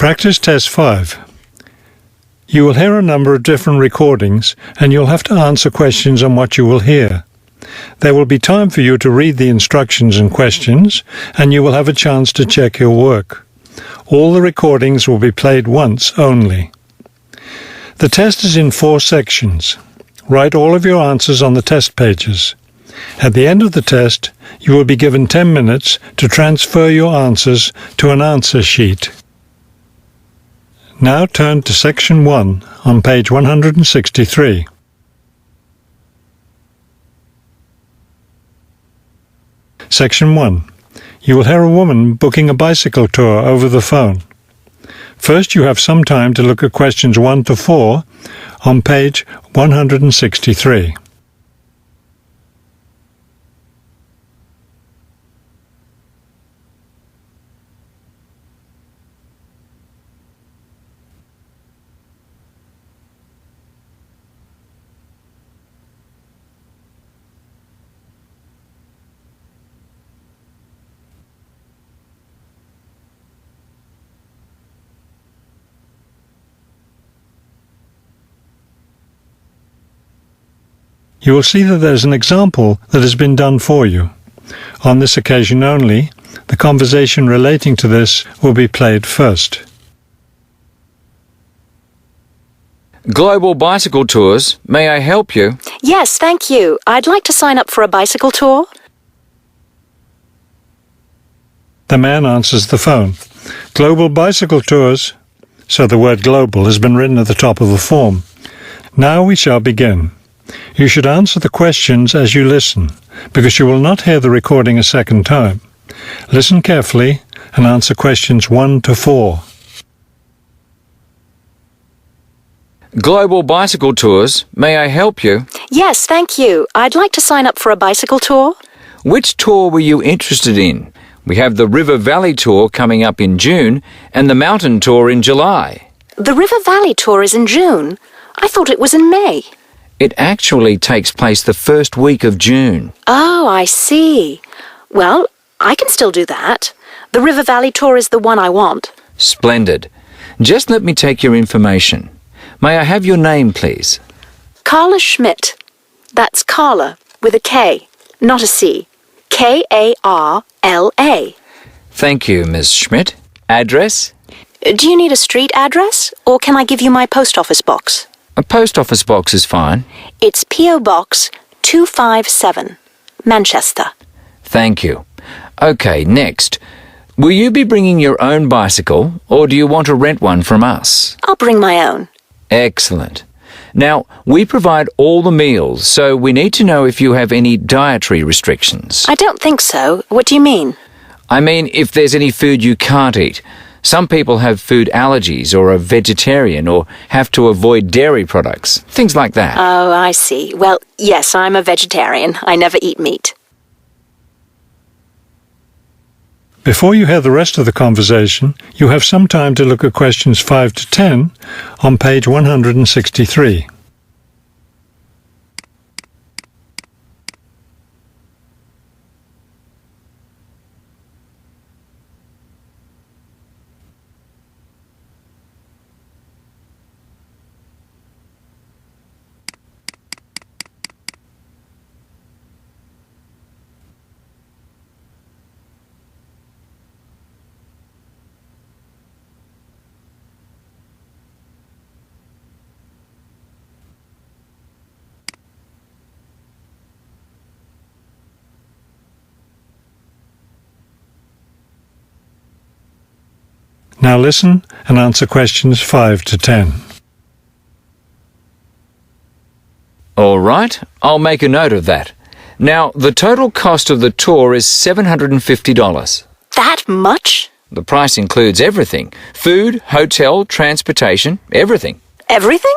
Practice Test 5. You will hear a number of different recordings and you'll have to answer questions on what you will hear. There will be time for you to read the instructions and questions, and you will have a chance to check your work. All the recordings will be played once only. The test is in 4 sections. Write all of your answers on the test pages. At the end of the test, you will be given 10 minutes to transfer your answers to an answer sheet. Now turn to Section 1 on page 163. Section 1. You will hear a woman booking a bicycle tour over the phone. First, you have some time to look at questions 1 to 4 on page 163. You will see that there is an example that has been done for you. On this occasion only, the conversation relating to this will be played first. Global bicycle tours. May I help you? Yes, thank you. I'd like to sign up for a bicycle tour. The man answers the phone. Global bicycle tours. So the word global has been written at the top of the form. Now we shall begin. You should answer the questions as you listen, because you will not hear the recording a second time. Listen carefully and answer questions 1 to 4. Global bicycle tours. May I help you? Yes, thank you. I'd like to sign up for a bicycle tour. Which tour were you interested in? We have the River Valley tour coming up in June and the mountain tour in July. The River Valley tour is in June. I thought it was in May. It actually takes place the first week of June. Oh, I see. Well, I can still do that. The River Valley tour is the one I want. Splendid. Just let me take your information. May I have your name, please? Carla Schmidt. That's Carla with a K, not a C. K-A-R-L-A. Thank you, Ms. Schmidt. Address? Do you need a street address, or can I give you my post office box? A post office box is fine. It's P.O. Box 257, Manchester. Thank you. Okay, next. Will you be bringing your own bicycle, or do you want to rent one from us? I'll bring my own. Excellent. Now, we provide all the meals, so we need to know if you have any dietary restrictions. I don't think so. What do you mean? I mean, if there's any food you can't eat. Some people have food allergies or are vegetarian or have to avoid dairy products, things like that. Oh, I see. Well, yes, I'm a vegetarian. I never eat meat. Before you hear the rest of the conversation, you have some time to look at questions 5 to 10 on page 163. Now listen and answer questions 5 to 10. All right, I'll make a note of that. Now, the total cost of the tour is $750. That much? The price includes everything. Food, hotel, transportation, everything. Everything?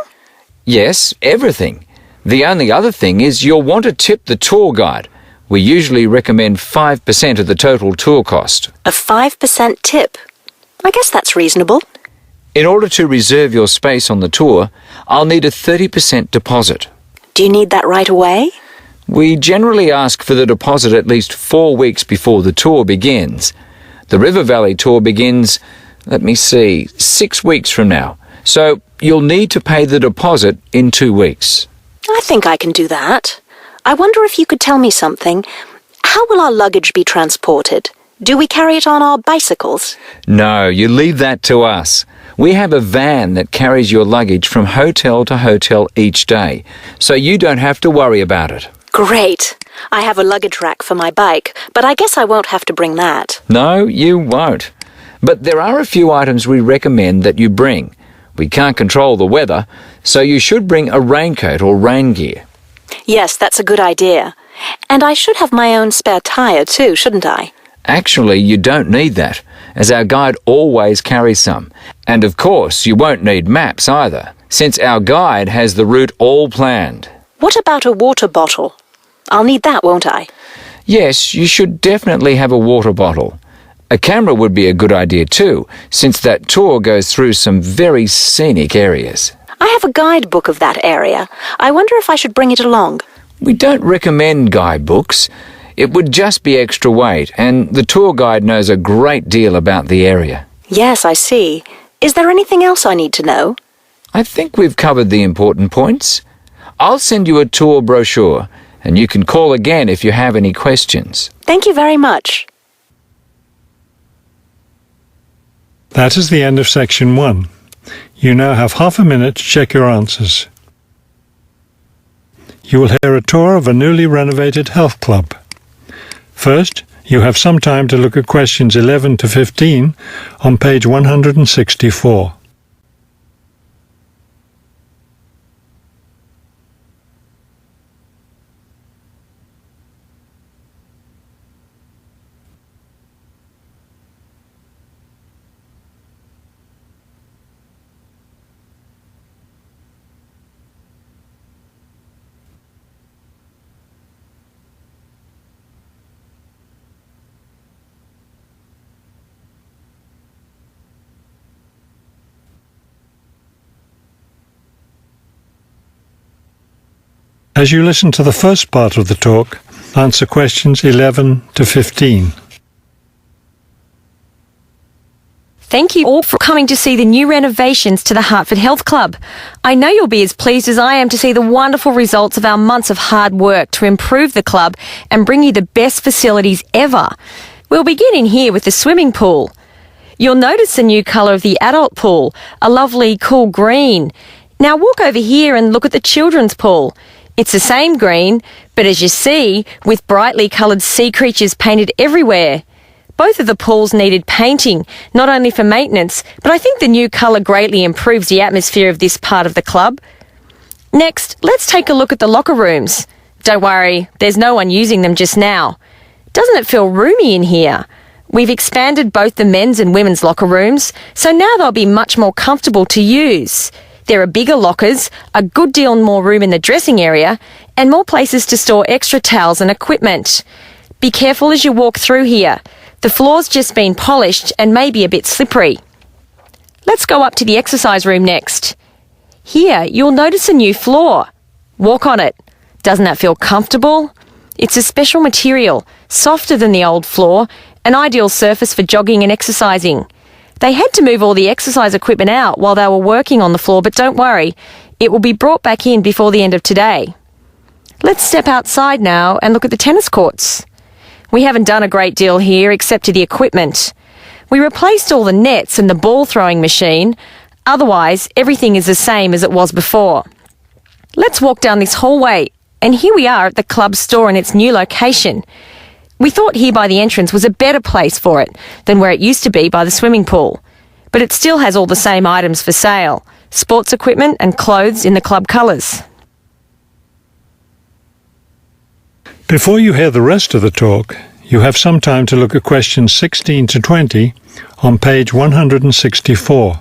Yes, everything. The only other thing is you'll want to tip the tour guide. We usually recommend 5% of the total tour cost. A 5% tip. I guess that's reasonable. In order to reserve your space on the tour, I'll need a 30% deposit. Do you need that right away? We generally ask for the deposit at least 4 weeks before the tour begins. The River Valley tour begins let me see, 6 weeks from now. So you'll need to pay the deposit in 2 weeks. I think I can do that. I wonder if you could tell me something. How will our luggage be transported? Do we carry it on our bicycles? No, you leave that to us. We have a van that carries your luggage from hotel to hotel each day, so you don't have to worry about it. Great. I have a luggage rack for my bike, but I guess I won't have to bring that. No, you won't. But there are a few items we recommend that you bring. We can't control the weather, so you should bring a raincoat or rain gear. Yes, that's a good idea. And I should have my own spare tyre too, shouldn't I? Actually, you don't need that, as our guide always carries some. And of course, you won't need maps either, since our guide has the route all planned. What about a water bottle? I'll need that, won't I? Yes, you should definitely have a water bottle. A camera would be a good idea too, since that tour goes through some very scenic areas. I have a guidebook of that area. I wonder if I should bring it along. We don't recommend guidebooks. It would just be extra weight, and the tour guide knows a great deal about the area. Yes, I see. Is there anything else I need to know? I think we've covered the important points. I'll send you a tour brochure, and you can call again if you have any questions. Thank you very much. That is the end of section 1. You now have half a minute to check your answers. You will hear a tour of a newly renovated health club. First, you have some time to look at questions 11 to 15 on page 164. As you listen to the first part of the talk, answer questions 11 to 15. Thank you all for coming to see the new renovations to the Hartford Health Club. I know you'll be as pleased as I am to see the wonderful results of our months of hard work to improve the club and bring you the best facilities ever. We'll begin in here with the swimming pool. You'll notice the new colour of the adult pool, a lovely cool green. Now walk over here and look at the children's pool. It's the same green, but as you see, with brightly coloured sea creatures painted everywhere. Both of the pools needed painting, not only for maintenance, but I think the new colour greatly improves the atmosphere of this part of the club. Next, let's take a look at the locker rooms. Don't worry, there's no one using them just now. Doesn't it feel roomy in here? We've expanded both the men's and women's locker rooms, so now they'll be much more comfortable to use. There are bigger lockers, a good deal more room in the dressing area, and more places to store extra towels and equipment. Be careful as you walk through here. The floor's just been polished and may be a bit slippery. Let's go up to the exercise room next. Here, you'll notice a new floor. Walk on it. Doesn't that feel comfortable? It's a special material, softer than the old floor, an ideal surface for jogging and exercising. They had to move all the exercise equipment out while they were working on the floor, but don't worry, it will be brought back in before the end of today. Let's step outside now and look at the tennis courts. We haven't done a great deal here except to the equipment. We replaced all the nets and the ball throwing machine. Otherwise, everything is the same as it was before. Let's walk down this hallway, and here we are at the club store in its new location. We thought here by the entrance was a better place for it than where it used to be by the swimming pool. But it still has all the same items for sale, sports equipment and clothes in the club colours. Before you hear the rest of the talk, you have some time to look at questions 16 to 20 on page 164.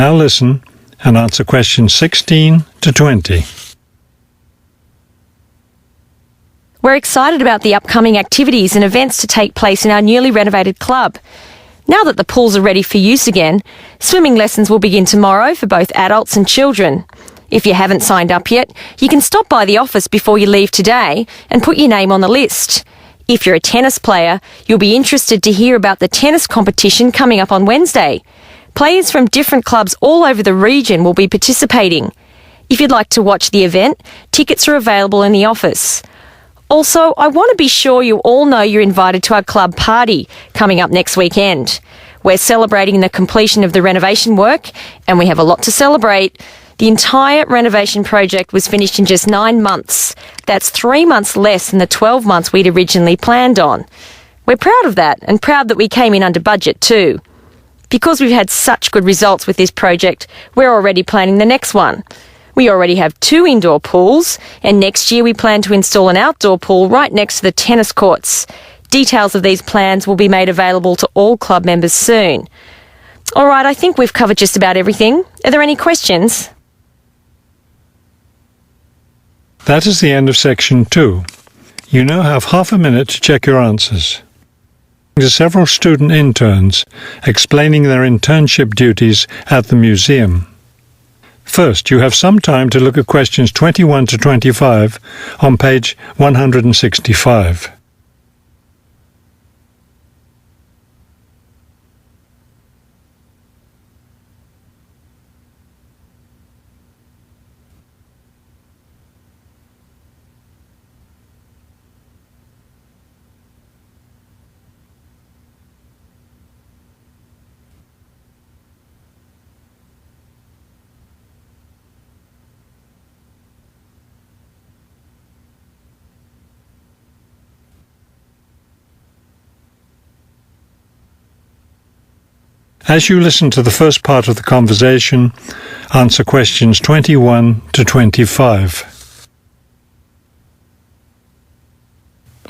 Now listen and answer questions 16 to 20. We're excited about the upcoming activities and events to take place in our newly renovated club. Now that the pools are ready for use again, swimming lessons will begin tomorrow for both adults and children. If you haven't signed up yet, you can stop by the office before you leave today and put your name on the list. If you're a tennis player, you'll be interested to hear about the tennis competition coming up on Wednesday. Players from different clubs all over the region will be participating. If you'd like to watch the event, tickets are available in the office. Also, I want to be sure you all know you're invited to our club party coming up next weekend. We're celebrating the completion of the renovation work, and we have a lot to celebrate. The entire renovation project was finished in just 9 months. That's 3 months less than the 12 months we'd originally planned on. We're proud of that, and proud that we came in under budget too. Because we've had such good results with this project, we're already planning the next one. We already have 2 indoor pools, and next year we plan to install an outdoor pool right next to the tennis courts. Details of these plans will be made available to all club members soon. All right, I think we've covered just about everything. Are there any questions? That is the end of section 2. You now have half a minute to check your answers. There are several student interns explaining their internship duties at the museum. First, you have some time to look at questions 21 to 25 on page 165. As you listen to the first part of the conversation, answer questions 21 to 25.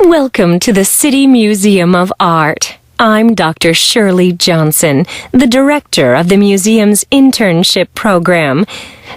Welcome to the City Museum of Art. I'm Dr. Shirley Johnson, the director of the museum's internship program.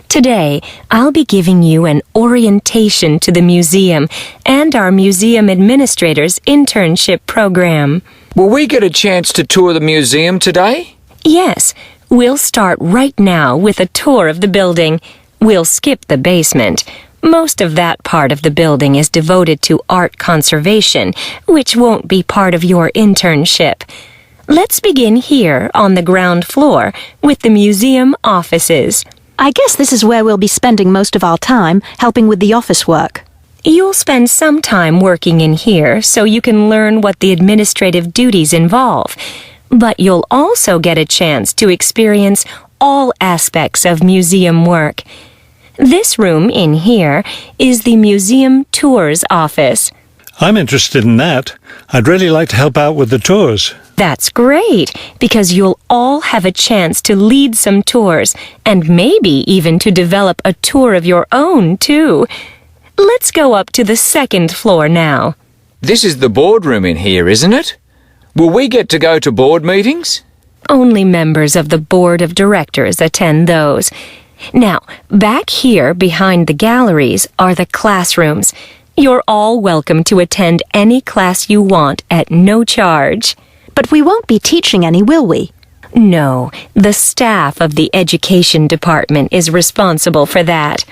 Today, I'll be giving you an orientation to the museum and our museum administrator's internship program. Will we get a chance to tour the museum today? Yes, we'll start right now with a tour of the building. We'll skip the basement. Most of that part of the building is devoted to art conservation, which won't be part of your internship. Let's begin here on the ground floor with the museum offices. I guess this is where we'll be spending most of our time, helping with the office work. You'll spend some time working in here so you can learn what the administrative duties involve. But you'll also get a chance to experience all aspects of museum work. This room in here is the museum tours office. I'm interested in that. I'd really like to help out with the tours. That's great, because you'll all have a chance to lead some tours, and maybe even to develop a tour of your own, too. Let's go up to the second floor now. This is the boardroom in here, isn't it? Will we get to go to board meetings? Only members of the board of directors attend those. Now, back here behind the galleries are the classrooms. You're all welcome to attend any class you want at no charge. But we won't be teaching any, will we? No, the staff of the education department is responsible for that.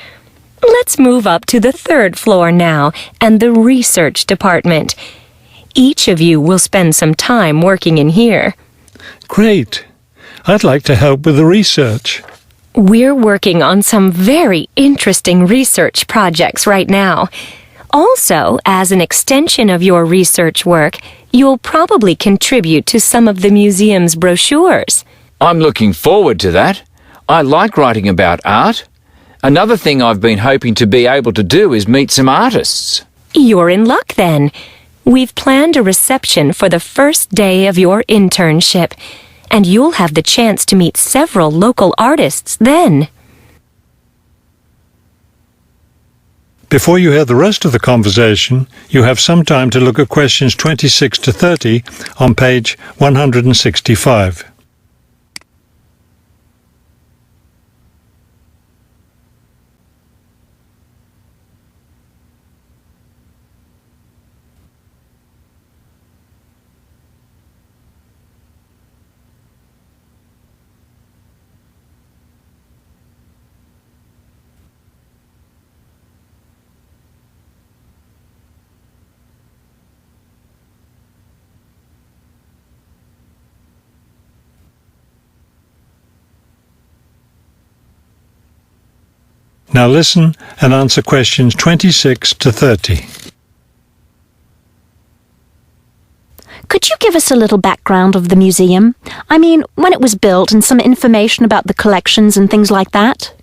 Let's move up to the third floor now and the research department. Each of you will spend some time working in here. Great. I'd like to help with the research. We're working on some very interesting research projects right now. Also, as an extension of your research work, you'll probably contribute to some of the museum's brochures. I'm looking forward to that. I like writing about art. Another thing I've been hoping to be able to do is meet some artists. You're in luck then. We've planned a reception for the first day of your internship, and you'll have the chance to meet several local artists then. Before you hear the rest of the conversation, you have some time to look at questions 26 to 30 on page 165. Now listen and answer questions 26 to 30. Could you give us a little background of the museum? I mean, when it was built and some information about the collections and things like that?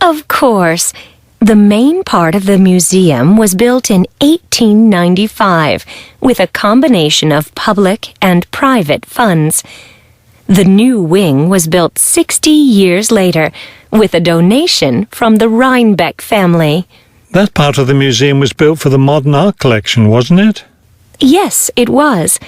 Of course. The main part of the museum was built in 1895 with a combination of public and private funds. The new wing was built 60 years later with a donation from the Rhinebeck family. That part of the museum was built for the modern art collection, wasn't it? Yes, it was.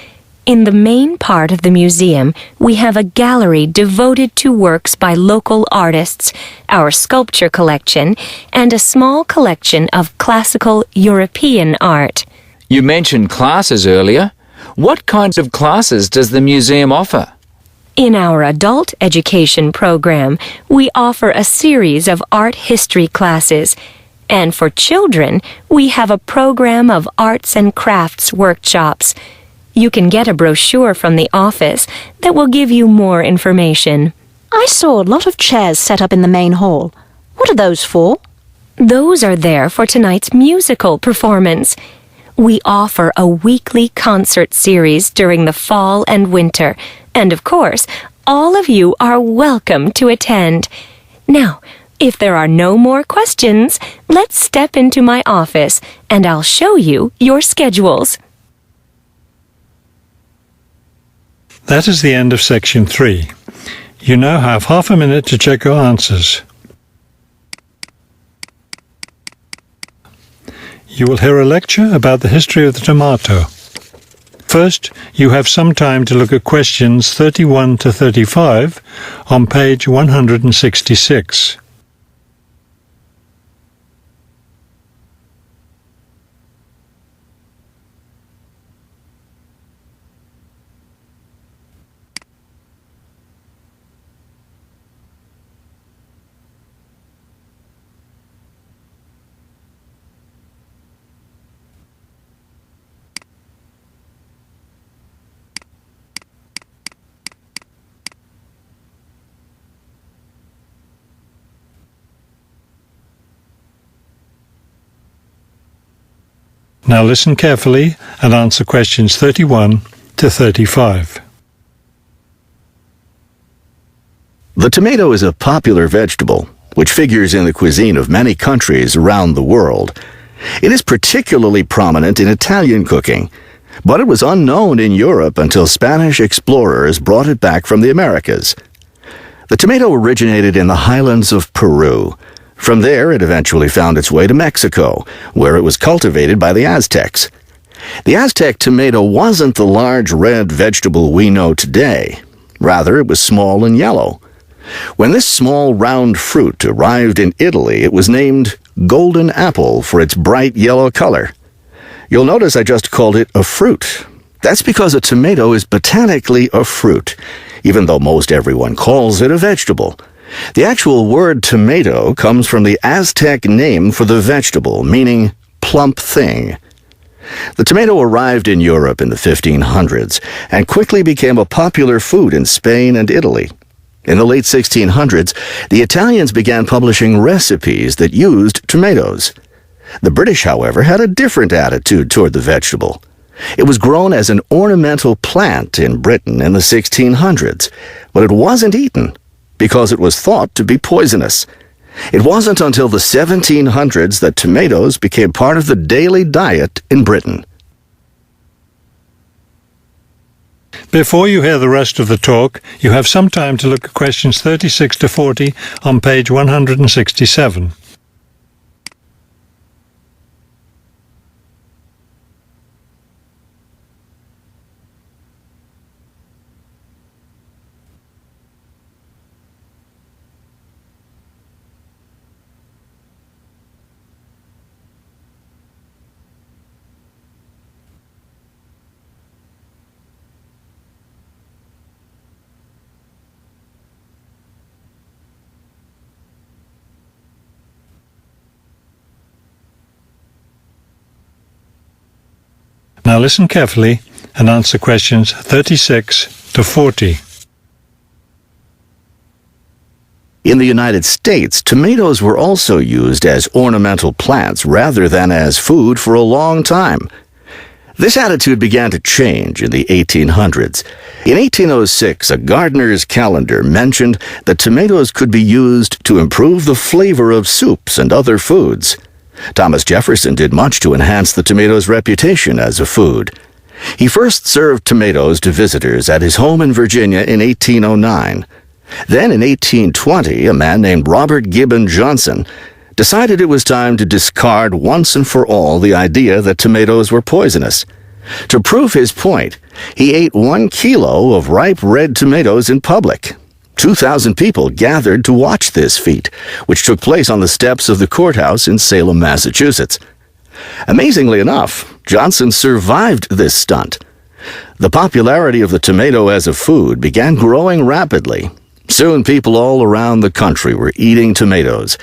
In the main part of the museum, we have a gallery devoted to works by local artists, our sculpture collection, and a small collection of classical European art. You mentioned classes earlier. What kinds of classes does the museum offer? In our adult education program, we offer a series of art history classes. And for children, we have a program of arts and crafts workshops. You can get a brochure from the office that will give you more information. I saw a lot of chairs set up in the main hall. What are those for? Those are there for tonight's musical performance. We offer a weekly concert series during the fall and winter. And of course, all of you are welcome to attend. Now, if there are no more questions, let's step into my office and I'll show you your schedules. That is the end of section 3. You now have half a minute to check your answers. You will hear a lecture about the history of the tomato. First, you have some time to look at questions 31 to 35 on page 166. Now listen carefully and answer questions 31 to 35. The tomato is a popular vegetable, which figures in the cuisine of many countries around the world. It is particularly prominent in Italian cooking, but it was unknown in Europe until Spanish explorers brought it back from the Americas. The tomato originated in the highlands of Peru. From there, it eventually found its way to Mexico, where it was cultivated by the Aztecs. The Aztec tomato wasn't the large red vegetable we know today. Rather, it was small and yellow. When this small round fruit arrived in Italy, it was named golden apple for its bright yellow color. You'll notice I just called it a fruit. That's because a tomato is botanically a fruit, even though most everyone calls it a vegetable. The actual word tomato comes from the Aztec name for the vegetable, meaning plump thing. The tomato arrived in Europe in the 1500s and quickly became a popular food in Spain and Italy. In the late 1600s, the Italians began publishing recipes that used tomatoes. The British, however, had a different attitude toward the vegetable. It was grown as an ornamental plant in Britain in the 1600s, but it wasn't eaten, because it was thought to be poisonous. It wasn't until the 1700s that tomatoes became part of the daily diet in Britain. Before you hear the rest of the talk, you have some time to look at questions 36 to 40 on page 167. Now listen carefully and answer questions 36 to 40. In the United States, tomatoes were also used as ornamental plants rather than as food for a long time. This attitude began to change in the 1800s. In 1806, a gardener's calendar mentioned that tomatoes could be used to improve the flavor of soups and other foods. Thomas Jefferson did much to enhance the tomato's reputation as a food. He first served tomatoes to visitors at his home in Virginia in 1809. Then in 1820, a man named Robert Gibbon Johnson decided it was time to discard once and for all the idea that tomatoes were poisonous. To prove his point, he ate 1 kilo of ripe red tomatoes in public. 2,000 people gathered to watch this feat, which took place on the steps of the courthouse in Salem, Massachusetts. Amazingly enough, Johnson survived this stunt. The popularity of the tomato as a food began growing rapidly. Soon people all around the country were eating tomatoes.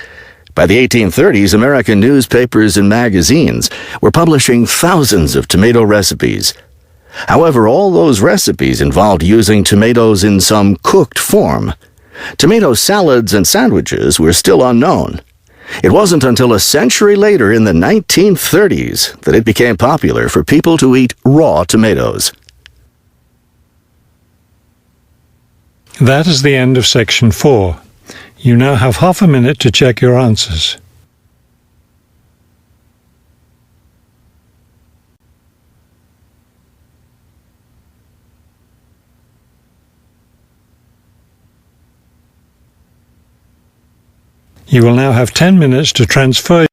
By the 1830s, American newspapers and magazines were publishing thousands of tomato recipes. However, all those recipes involved using tomatoes in some cooked form. Tomato salads and sandwiches were still unknown. It wasn't until a century later, in the 1930s, that it became popular for people to eat raw tomatoes. That is the end of section 4. You now have half a minute to check your answers. You will now have 10 minutes to transfer